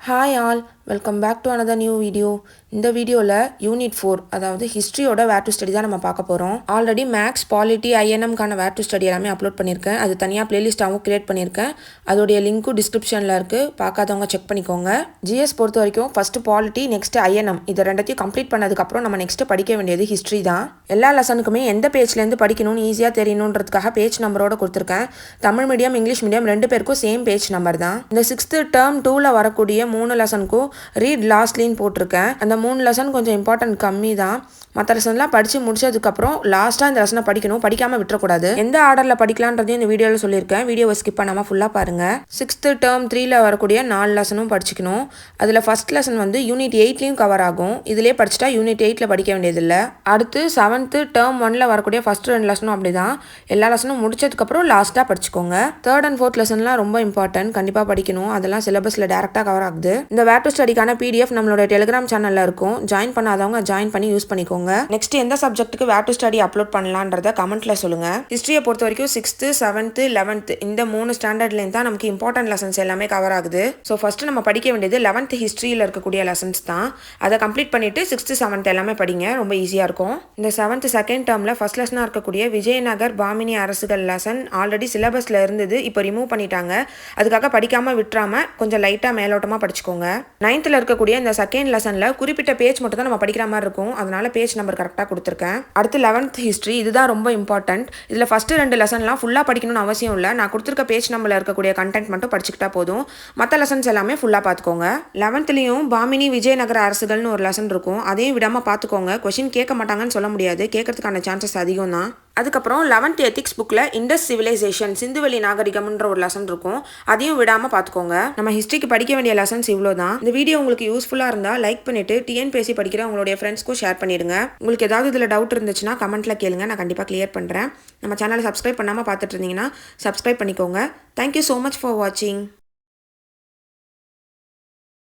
Hi all, welcome back to another new video. இந்த வீடியோவில் unit 4 அதாவது ஹிஸ்ட்ரியோட வேர் டு ஸ்டடி தான் நம்ம பார்க்க போகிறோம். ஆல்ரெடி மேக்ஸ், பாலிட்டி, ஐஎன்எம்கான வேர் டு ஸ்டடி எல்லாமே அப்லோட் பண்ணியிருக்கேன். அது தனியாக பிளேலிஸ்ட்டாகவும் கிரியேட் பண்ணியிருக்கேன். அதோடைய லிங்க்கும் டிஸ்கிரிப்ஷனில் இருக்குது, பார்க்காதவங்க செக் பண்ணிக்கோங்க. ஜிஎஸ் பொறுத்த வரைக்கும் ஃபஸ்ட்டு பாலிட்டி, நெக்ஸ்ட்டு ஐஎன்எம், இதை ரெண்டத்தையும் கம்ப்ளீட் பண்ணதுக்கப்புறம் நம்ம நெக்ஸ்ட்டு படிக்க வேண்டியது ஹிஸ்ட்ரி தான். எல்லா லெசனுக்குமே எந்த பேஜ்லேருந்து படிக்கணும்னு ஈஸியாக தெரியணுன்றதுக்காக பேஜ் நம்பரோட கொடுத்துருக்கேன். தமிழ் மீடியம், இங்கிலீஷ் மீடியம் ரெண்டு பேருக்கும் சேம் பேஜ் நம்பர் தான். இந்த 6th டேர்ம் 2ல் வரக்கூடிய 3 லெசனுக்கும் ரீட் லாஸ்ட்லின்னு போட்டிருக்கேன். அந்த 3 லெசன் கொஞ்சம் இம்பார்ட்டன்ட் கம்மி தான். மற்ற லெசன்லாம் படித்து முடிச்சதுக்கப்புறம் லாஸ்ட்டாக இந்த லெசனை படிக்கணும், படிக்காமல் விட்டுறக்கூடாது. எந்த ஆர்டரில் படிக்கலான்றதையும் இந்த வீடியோவில் சொல்லியிருக்கேன். வீடியோவை ஸ்கிப் பண்ணாமல் ஃபுல்லாக பாருங்கள். 6th டேர்ம் 3ல் வரக்கூடிய 4 லெசனும் படிச்சுக்கணும். அதில் ஃபஸ்ட் லெசன் வந்து யூனிட் 8லையும் கவர் ஆகும். இதிலே படிச்சுட்டா யூனிட் 8ல் படிக்க வேண்டியதில்லை. அடுத்து 7th டேர்ம் 1ல் வரக்கூடிய ஃபஸ்ட் 2 லெசனும் அப்படி தான். எல்லா லெசனும் முடிச்சதுக்கப்புறம் லாஸ்ட்டாக படிச்சுக்கோங்க. 3rd and 4th லெசன்லாம் ரொம்ப இம்பார்ட்டன்ட், கண்டிப்பாக படிக்கணும். அதெல்லாம் சிலபஸில் டேரெக்டாக கவர் ஆகுது. இந்த வேர் டு ஸ்டடிக்கான பிடிஎஃப் நம்மளோட டெலிகிராம் சேனலில் இருக்கும். ஜாயின் பண்ணாதவங்க ஜாயின் பண்ணி யூஸ் பண்ணிக்கோங்க. நெக்ஸ்ட் எந்த சப்ஜெக்ட்டுக்கு வேர் டு ஸ்டடி அப்லோட் பண்ணலான்றத கமெண்ட்ல சொல்லுங்க. ஹிஸ்ட்ரியை பொறுத்த வரைக்கும் 6th, 7th, 11th இந்த 3 ஸ்டாண்டர்ட்லேருந்து தான் நமக்கு இம்பார்ட்டன்ட் லெசன்ஸ் எல்லாமே கவர் ஆகுது. ஸோ ஃபர்ஸ்ட் நம்ம படிக்க வேண்டியது 11th ஹிஸ்ட்ரியில் இருக்கக்கூடிய லெசன்ஸ் தான். அதை கம்ப்ளீட் பண்ணிட்டு 6th, 7th எல்லாமே படிங்க, ரொம்ப ஈஸியாக இருக்கும். இந்த 7th செகண்ட் டேர்மில் ஃபர்ஸ்ட் லெசனாக இருக்கக்கூடிய விஜயநகர் பாமினி அரசுகள் லெசன் ஆல்ரெடி சிலபஸில் இருந்தது, இப்போ ரிமூவ் பண்ணிட்டாங்க. அதுக்காக படிக்காமல் விட்டுறாம கொஞ்சம் லைட்டாக மேலோட்டமாக படிச்சுக்கோங்க. 9th இருக்கக்கூடிய இந்த செகண்ட் லெசனில் குறிப்பிட்ட பேஜ் மட்டும் தான் நம்ம படிக்கிற மாதிரி இருக்கும். அதனால பேஜ் நம்பர் கரெக்டாக கொடுத்துருக்கேன். அடுத்து 11th ஹிஸ்ட்ரி, இதுதான் ரொம்ப இம்பார்ட்டன்ட். இதில் ஃபஸ்ட்டு 2 லெசன்லாம் ஃபுல்லாக படிக்கணும்னு அவசியம் இல்லை. நான் கொடுத்துருக்க பேஜ் நம்பரில் இருக்கக்கூடிய கண்டென்ட் மட்டும் படிச்சுக்கிட்டா போதும். மற்ற லெசன்ஸ் எல்லாமே ஃபுல்லாக பார்த்துக்கோங்க. 11th பாமினி விஜயநகர அரசுகள்னு ஒரு லெசன் இருக்கும், அதையும் விடாமல் பார்த்துக்கோங்க. கொஷின் கேட்க மாட்டாங்கன்னு சொல்ல முடியாது, கேட்கறதுக்கான சான்சஸ் அதிகம் தான். அதுக்கப்புறம் 11th எத்திக்ஸ் புக்கில் இண்டஸ் சிவிலைசேஷன் சிந்துவெளி நாகரிகம்ன்ற ஒரு லெசன் இருக்கும், அதையும் விடாமல் பார்த்துக்கோங்க. நம்ம ஹிஸ்ட்ரிக்கு படிக்க வேண்டிய லெசன்ஸ் இவ்வளோ தான். இந்த வீடியோ உங்களுக்கு யூஸ்ஃபுல்லாக இருந்தால் லைக் பண்ணிவிட்டு டிஎன்பிஎஸ்சி படிக்கிற உங்களுடைய ஃப்ரெண்ட்ஸ்க்கும் ஷேர் பண்ணிடுங்க. உங்களுக்கு ஏதாவது இதில் டவுட் இருந்துச்சுன்னா கமெண்ட்டில் கேளுங்க, நான் கண்டிப்பாக கிளியர் பண்ணுறேன். நம்ம சேனலை சப்ஸ்கிரைப் பண்ணாமல் பார்த்துட்டு இருந்தீங்கன்னா சப்ஸ்கிரைப் பண்ணிக்கோங்க. தேங்க்யூ ஸோ மச் ஃபார் வாட்சிங்.